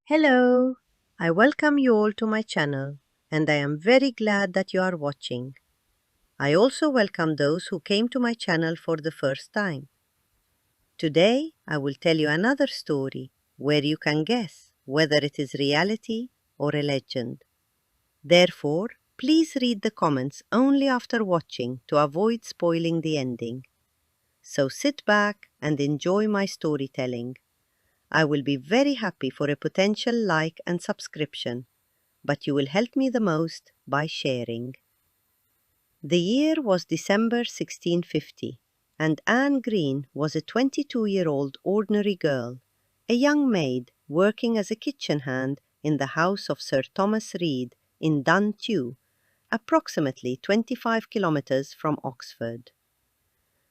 Hello, I welcome you all to my channel and I am very glad that you are watching. I also welcome those who came to my channel for the first time. Today I will tell you another story where you can guess whether it is reality or a legend. Therefore, please read the comments only after watching to avoid spoiling the ending. So sit back and enjoy my storytelling. I will be very happy for a potential like and subscription, but you will help me the most by sharing. The year was December 1650, and Anne Green was a 22-year-old ordinary girl, a young maid working as a kitchen hand in the house of Sir Thomas Reed in Dun Tew, approximately 25 kilometers from Oxford.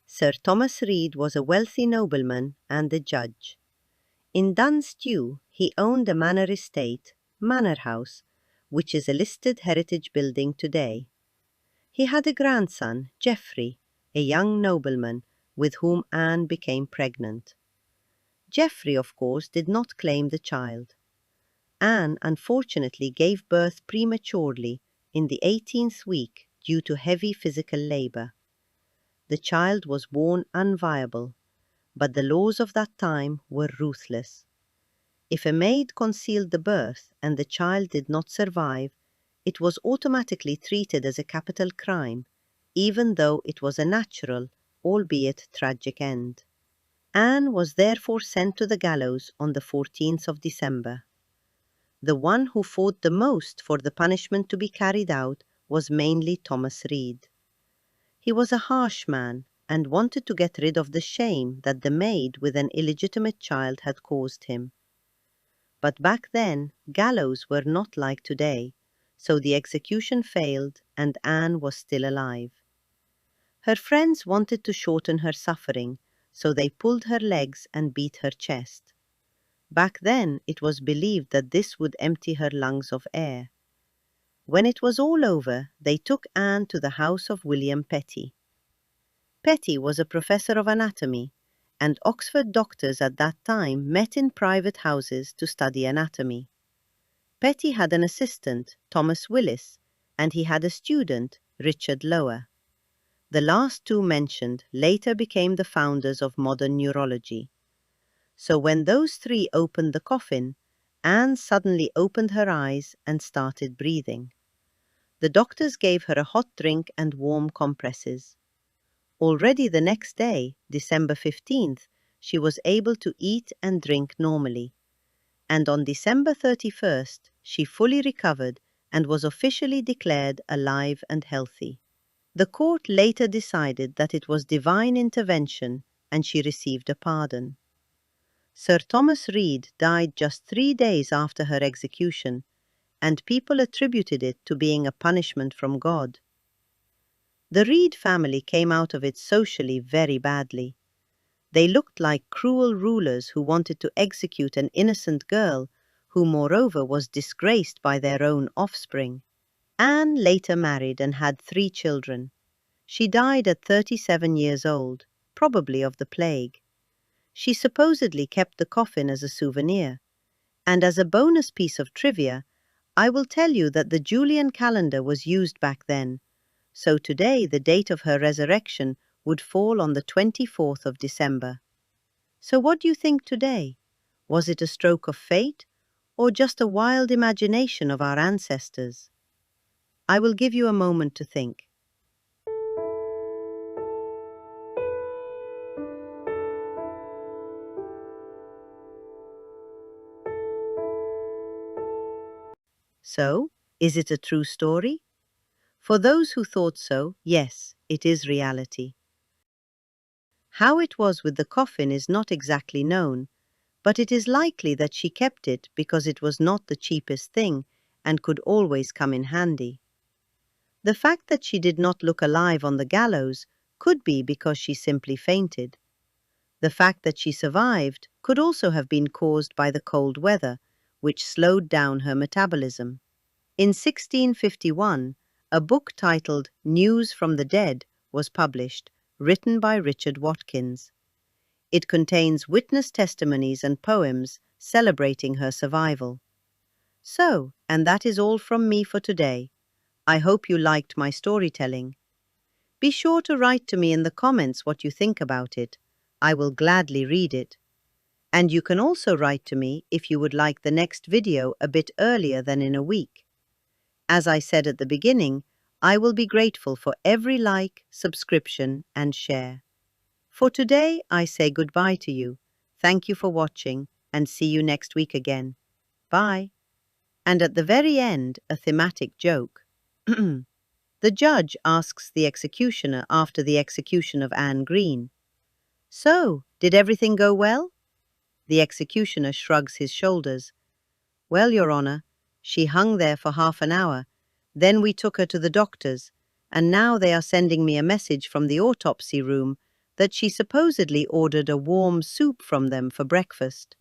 Sir Thomas Reed was a wealthy nobleman and a judge. In Dun Tew, he owned a manor estate, Manor House, which is a listed heritage building today. He had a grandson, Geoffrey, a young nobleman, with whom Anne became pregnant. Geoffrey, of course, did not claim the child. Anne unfortunately gave birth prematurely in the 18th week due to heavy physical labor. The child was born unviable, but the laws of that time were ruthless. If a maid concealed the birth and the child did not survive, it was automatically treated as a capital crime, even though it was a natural, albeit tragic end. Anne was therefore sent to the gallows on the 14th of December. The one who fought the most for the punishment to be carried out was mainly Thomas Reed. He was a harsh man and wanted to get rid of the shame that the maid with an illegitimate child had caused him. But back then, gallows were not like today, so the execution failed and Anne was still alive. Her friends wanted to shorten her suffering, so they pulled her legs and beat her chest. Back then, it was believed that this would empty her lungs of air. When it was all over, they took Anne to the house of William Petty. Petty was a professor of anatomy, and Oxford doctors at that time met in private houses to study anatomy. Petty had an assistant, Thomas Willis, and he had a student, Richard Lower. The last two mentioned later became the founders of modern neurology. So when those three opened the coffin, Anne suddenly opened her eyes and started breathing. The doctors gave her a hot drink and warm compresses. Already the next day, December 15th, she was able to eat and drink normally. And on December 31st, she fully recovered and was officially declared alive and healthy. The court later decided that it was divine intervention and she received a pardon. Sir Thomas Reed died just 3 days after her execution, and people attributed it to being a punishment from God. The Reed family came out of it socially very badly. They looked like cruel rulers who wanted to execute an innocent girl who moreover was disgraced by their own offspring. Anne later married and had 3 children. She died at 37 years old, probably of the plague. She supposedly kept the coffin as a souvenir. And as a bonus piece of trivia, I will tell you that the Julian calendar was used back then, so today the date of her resurrection would fall on the 24th of December. So what do you think today? Was it a stroke of fate or just a wild imagination of our ancestors? I will give you a moment to think. So, is it a true story? For those who thought so, yes, it is reality. How it was with the coffin is not exactly known, but it is likely that she kept it because it was not the cheapest thing and could always come in handy. The fact that she did not look alive on the gallows could be because she simply fainted. The fact that she survived could also have been caused by the cold weather, which slowed down her metabolism. In 1651, a book titled News from the Dead was published, written by Richard Watkins. It contains witness testimonies and poems celebrating her survival. So, and that is all from me for today. I hope you liked my storytelling. Be sure to write to me in the comments what you think about it. I will gladly read it. And you can also write to me if you would like the next video a bit earlier than in a week. As I said at the beginning, I will be grateful for every like, subscription, and share. For today, I say goodbye to you. Thank you for watching, and see you next week again. Bye. And at the very end, a thematic joke. The judge asks the executioner after the execution of Anne Green, "So, did everything go well?" The executioner shrugs his shoulders. "Well, Your Honor, she hung there for half an hour. Then we took her to the doctors, and now they are sending me a message from the autopsy room that she supposedly ordered a warm soup from them for breakfast."